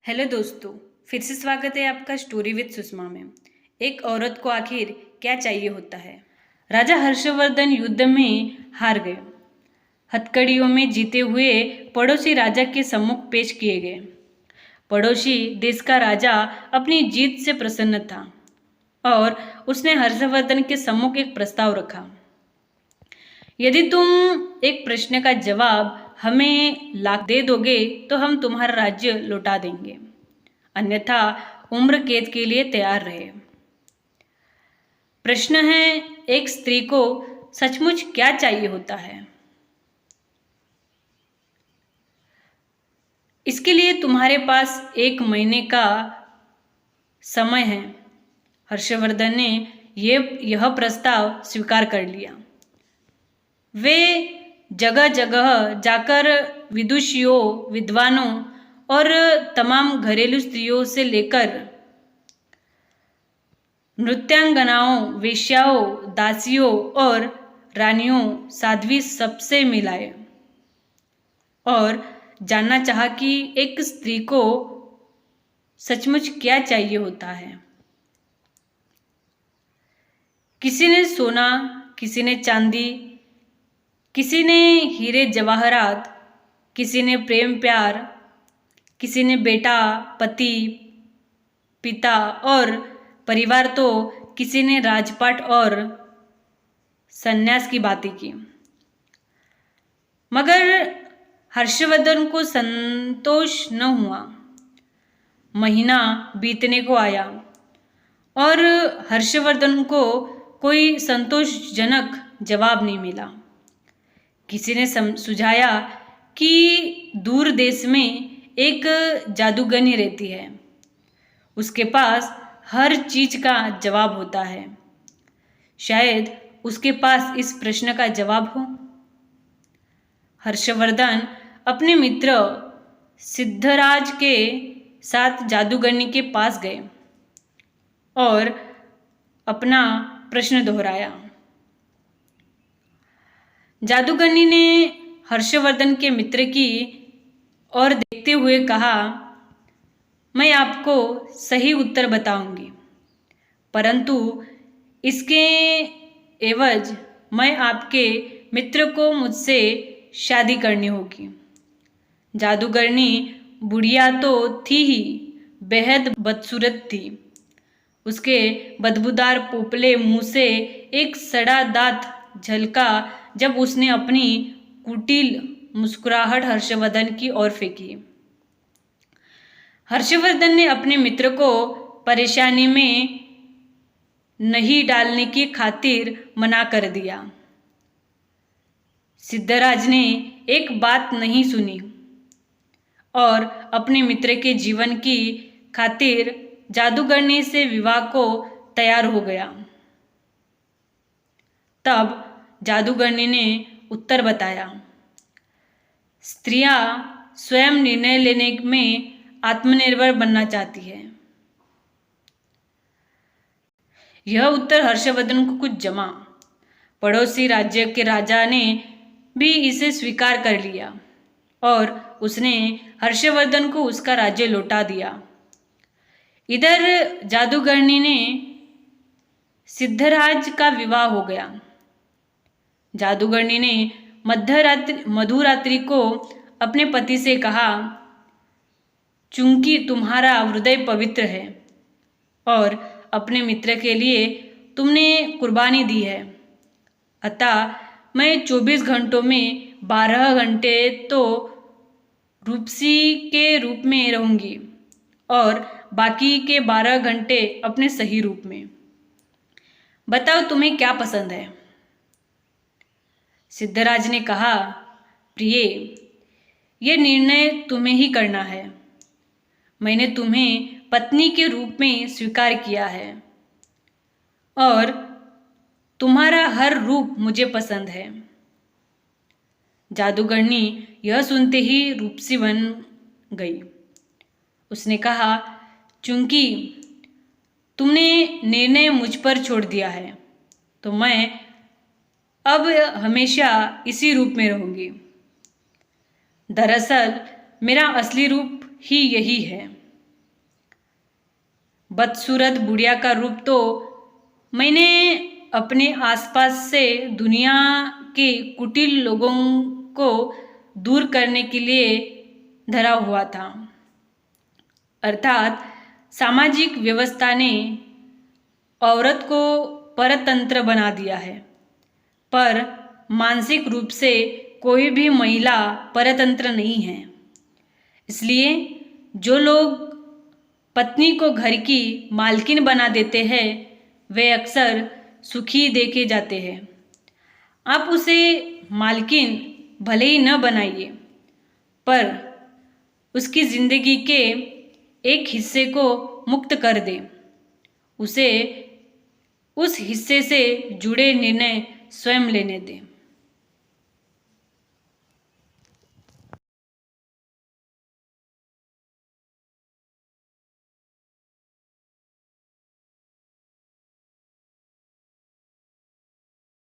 Hello दोस्तों, फिर से स्वागत है आपका स्टोरी विद सुषमा में। एक औरत को आखिर क्या चाहिए होता है। राजा हर्षवर्धन युद्ध में हार गए। हथकड़ियों में जीते हुए पड़ोसी राजा के सम्मुख पेश किए गए। पड़ोसी देश का राजा अपनी जीत से प्रसन्न था और उसने हर्षवर्धन के सम्मुख एक प्रस्ताव रखा। यदि तुम एक प्रश्न का जवाब हमें लाख दे दोगे तो हम तुम्हारा राज्य लौटा देंगे, अन्यथा उम्र कैद के लिए तैयार रहे। प्रश्न है, एक स्त्री को सचमुच क्या चाहिए होता है? इसके लिए तुम्हारे पास 1 महीने का समय है। हर्षवर्धन ने यह प्रस्ताव स्वीकार कर लिया। वे जगह जगह जाकर विदुषियों, विद्वानों और तमाम घरेलू स्त्रियों से लेकर नृत्यांगनाओं, वेश्याओं, दासियों और रानियों, साध्वी सबसे मिलाए और जानना चाहा कि एक स्त्री को सचमुच क्या चाहिए होता है। किसी ने सोना, किसी ने चांदी, किसी ने हीरे जवाहरात, किसी ने प्रेम प्यार, किसी ने बेटा, पति, पिता और परिवार, तो किसी ने राजपाट और सन्यास की बातें की। मगर हर्षवर्धन को संतोष न हुआ। महीना बीतने को आया और हर्षवर्धन को कोई संतोषजनक जवाब नहीं मिला। किसी ने सुझाया कि दूर देश में एक जादूगरनी रहती है, उसके पास हर चीज का जवाब होता है। शायद उसके पास इस प्रश्न का जवाब हो। हर्षवर्धन अपने मित्र सिद्धराज के साथ जादूगरनी के पास गए और अपना प्रश्न दोहराया। जादूगरनी ने हर्षवर्धन के मित्र की ओर देखते हुए कहा, मैं आपको सही उत्तर बताऊंगी, परंतु इसके एवज मैं आपके मित्र को मुझसे शादी करनी होगी। जादूगरनी बुढ़िया तो थी ही, बेहद बदसूरत थी। उसके बदबूदार पोपले मुंह से एक सड़ा दांत झलका जब उसने अपनी कुटिल मुस्कुराहट हर्षवर्धन की ओर फेंकी। हर्षवर्धन ने अपने मित्र को परेशानी में नहीं डालने की खातिर मना कर दिया। सिद्धराज ने एक बात नहीं सुनी और अपने मित्र के जीवन की खातिर जादूगरनी से विवाह को तैयार हो गया। तब जादूगरनी ने उत्तर बताया, स्त्रियां स्वयं निर्णय लेने में आत्मनिर्भर बनना चाहती है। यह उत्तर हर्षवर्धन को कुछ जमा। पड़ोसी राज्य के राजा ने भी इसे स्वीकार कर लिया और उसने हर्षवर्धन को उसका राज्य लौटा दिया। इधर जादूगरनी ने सिद्धराज का विवाह हो गया। जादूगरनी ने मधुरात्रि को अपने पति से कहा, चूंकि तुम्हारा हृदय पवित्र है और अपने मित्र के लिए तुमने कुर्बानी दी है, अतः मैं 24 घंटों में 12 घंटे तो रूपसी के रूप में रहूंगी और बाकी के 12 घंटे अपने सही रूप में। बताओ तुम्हें क्या पसंद है? सिद्धराज ने कहा, प्रिय, यह निर्णय तुम्हें ही करना है। मैंने तुम्हें पत्नी के रूप में स्वीकार किया है और तुम्हारा हर रूप मुझे पसंद है। जादूगरनी यह सुनते ही रूपसी बन गई। उसने कहा, चूंकि तुमने निर्णय मुझ पर छोड़ दिया है तो मैं अब हमेशा इसी रूप में रहूंगी। दरअसल मेरा असली रूप ही यही है। बदसूरत बुढ़िया का रूप तो मैंने अपने आसपास से दुनिया के कुटिल लोगों को दूर करने के लिए धरा हुआ था। अर्थात सामाजिक व्यवस्था ने औरत को परतंत्र बना दिया है, पर मानसिक रूप से कोई भी महिला परतंत्र नहीं है। इसलिए जो लोग पत्नी को घर की मालकिन बना देते हैं वे अक्सर सुखी देखे जाते हैं। आप उसे मालकिन भले ही न बनाइए, पर उसकी जिंदगी के एक हिस्से को मुक्त कर दें। उसे उस हिस्से से जुड़े निर्णय स्वयं लेने दें।